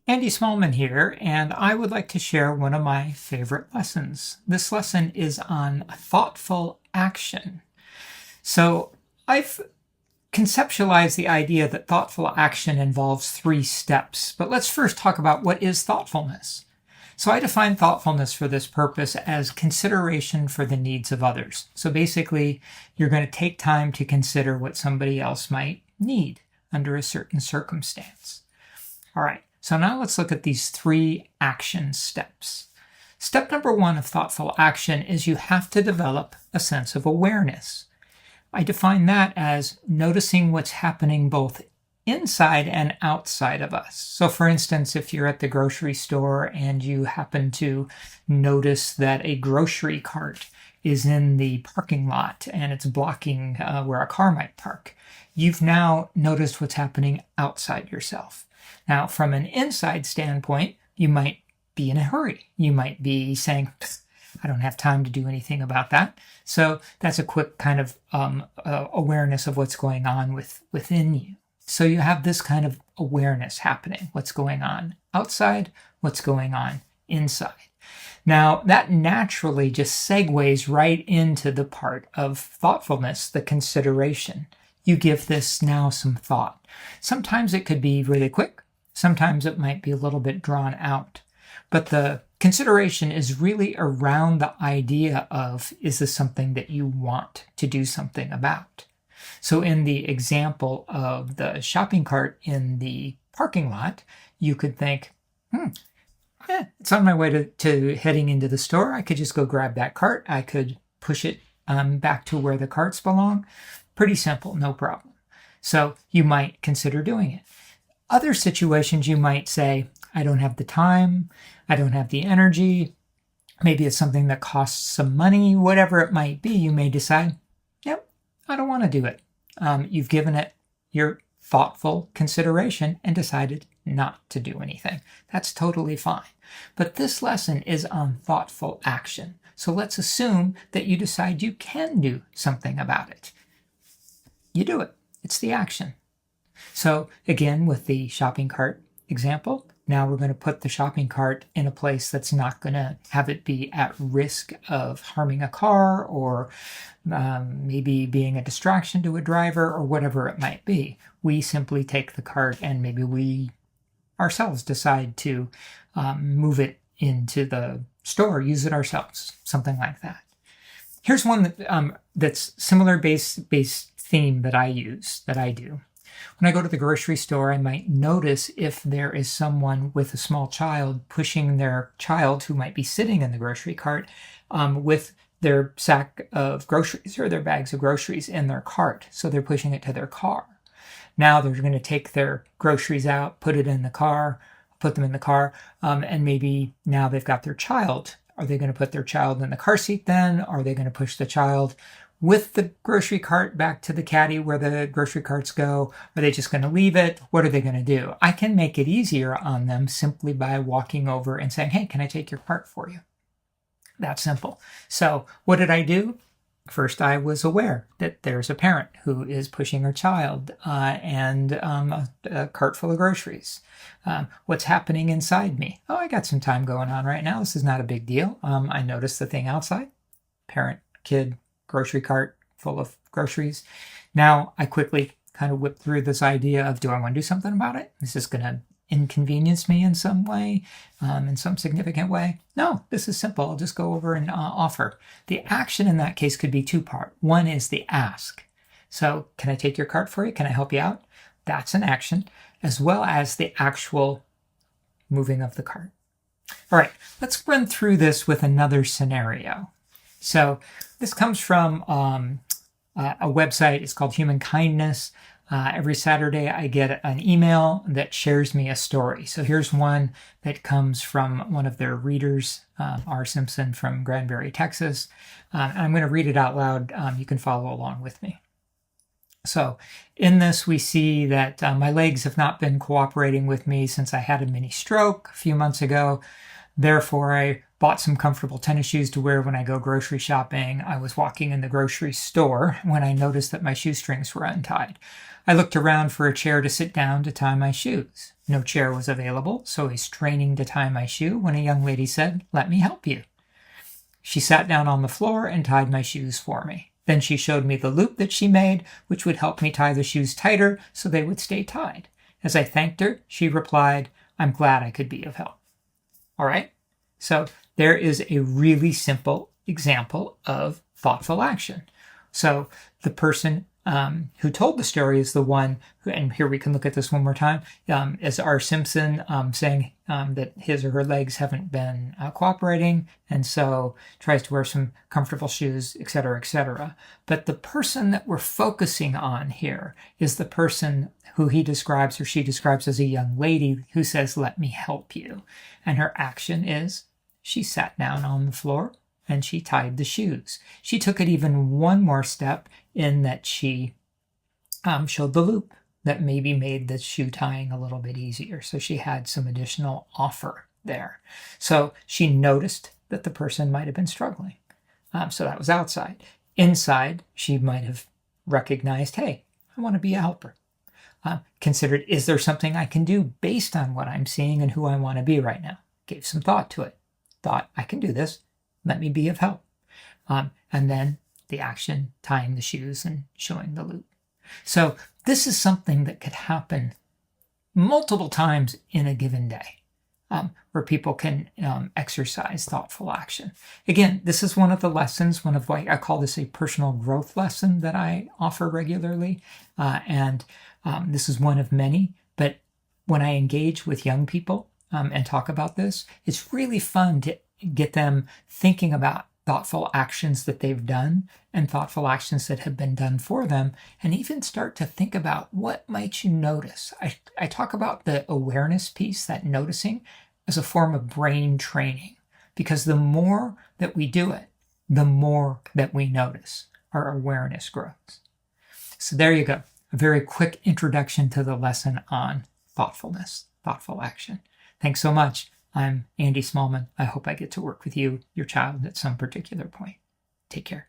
Andy Smallman here, and I would like to share one of my favorite lessons. This lesson is on thoughtful action. So I've conceptualized the idea that thoughtful action involves 3 steps, but let's first talk about what is thoughtfulness. So I define thoughtfulness for this purpose as consideration for the needs of others. So basically, you're going to take time to consider what somebody else might need under a certain circumstance. All right. So now let's look at these 3 action steps. Step number 1 of thoughtful action is you have to develop a sense of awareness. I define that as noticing what's happening both inside and outside of us. So for instance, if you're at the grocery store and you happen to notice that a grocery cart is in the parking lot and it's blocking where a car might park, you've now noticed what's happening outside yourself. Now, from an inside standpoint, you might be in a hurry. You might be saying, I don't have time to do anything about that. So that's a quick kind of awareness of what's going on within you. So you have this kind of awareness happening, what's going on outside, what's going on inside. Now, that naturally just segues right into the part of thoughtfulness, the consideration. You give this now some thought. Sometimes it could be really quick. Sometimes it might be a little bit drawn out. But the consideration is really around the idea of, is this something that you want to do something about? So in the example of the shopping cart in the parking lot, you could think, it's on my way to heading into the store. I could just go grab that cart. I could push it back to where the carts belong. Pretty simple, no problem. So you might consider doing it. Other situations you might say, I don't have the time, I don't have the energy, maybe it's something that costs some money, whatever it might be, you may decide, yep, I don't want to do it. You've given it your thoughtful consideration and decided not to do anything. That's totally fine. But this lesson is on thoughtful action. So let's assume that you decide you can do something about it. You do it. It's the action. So again, with the shopping cart example, now we're going to put the shopping cart in a place that's not going to have it be at risk of harming a car or maybe being a distraction to a driver or whatever it might be. We simply take the cart and maybe we ourselves decide to move it into the store, use it ourselves, something like that. Here's one that's similar base theme that I do. When I go to the grocery store, I might notice if there is someone with a small child pushing their child who might be sitting in the grocery cart with their sack of groceries or their bags of groceries in their cart. So they're pushing it to their car. Now they're going to take their groceries out, put them in the car, and maybe now they've got their child. Are they going to put their child in the car seat then? Are they going to push the child with the grocery cart back to the caddy where the grocery carts go? Are they just going to leave it? What are they going to do? I can make it easier on them simply by walking over and saying, hey, can I take your cart for you? That simple. So what did I do? First, I was aware that there's a parent who is pushing her child and a cart full of groceries. What's happening inside me? Oh, I got some time going on right now. This is not a big deal. I noticed the thing outside. Parent, kid, grocery cart full of groceries. Now I quickly kind of whip through this idea of, do I want to do something about it? Is this going to inconvenience me in some way, in some significant way? No, this is simple. I'll just go over and offer. The action in that case could be 2-part. One is the ask. So can I take your cart for you? Can I help you out? That's an action, as well as the actual moving of the cart. All right, let's run through this with another scenario. So this comes from a website. It's called Human Kindness. Every Saturday I get an email that shares me a story. So here's one that comes from one of their readers, R. Simpson from Granbury, Texas. And I'm going to read it out loud. You can follow along with me. So in this, we see that my legs have not been cooperating with me since I had a mini stroke a few months ago. Therefore, I bought some comfortable tennis shoes to wear when I go grocery shopping. I was walking in the grocery store when I noticed that my shoestrings were untied. I looked around for a chair to sit down to tie my shoes. No chair was available, so I was straining to tie my shoe when a young lady said, "Let me help you." She sat down on the floor and tied my shoes for me. Then she showed me the loop that she made, which would help me tie the shoes tighter so they would stay tied. As I thanked her, she replied, "I'm glad I could be of help." All right? So there is a really simple example of thoughtful action. So the person who told the story is the one who, and here we can look at this one more time, is R. Simpson saying that his or her legs haven't been cooperating, and so tries to wear some comfortable shoes, etc., etc. But the person that we're focusing on here is the person who he describes or she describes as a young lady who says, "Let me help you." And her action is she sat down on the floor and she tied the shoes. She took it even one more step in that she showed the loop that maybe made the shoe tying a little bit easier. So she had some additional offer there. So she noticed that the person might have been struggling. So that was outside. Inside, she might have recognized, hey, I want to be a helper. Considered, is there something I can do based on what I'm seeing and who I want to be right now? Gave some thought to it. Thought, I can do this. Let me be of help. And then the action, tying the shoes and showing the loop. So this is something that could happen multiple times in a given day, where people can exercise thoughtful action. Again, this is one of the lessons, I call this a personal growth lesson that I offer regularly. And this is one of many, but when I engage with young people and talk about this, it's really fun to get them thinking about thoughtful actions that they've done and thoughtful actions that have been done for them, and even start to think about what might you notice. I talk about the awareness piece, that noticing, as a form of brain training, because the more that we do it, the more that we notice, our awareness grows. So there you go. A very quick introduction to the lesson on thoughtfulness, thoughtful action. Thanks so much. I'm Andy Smallman. I hope I get to work with you, your child, at some particular point. Take care.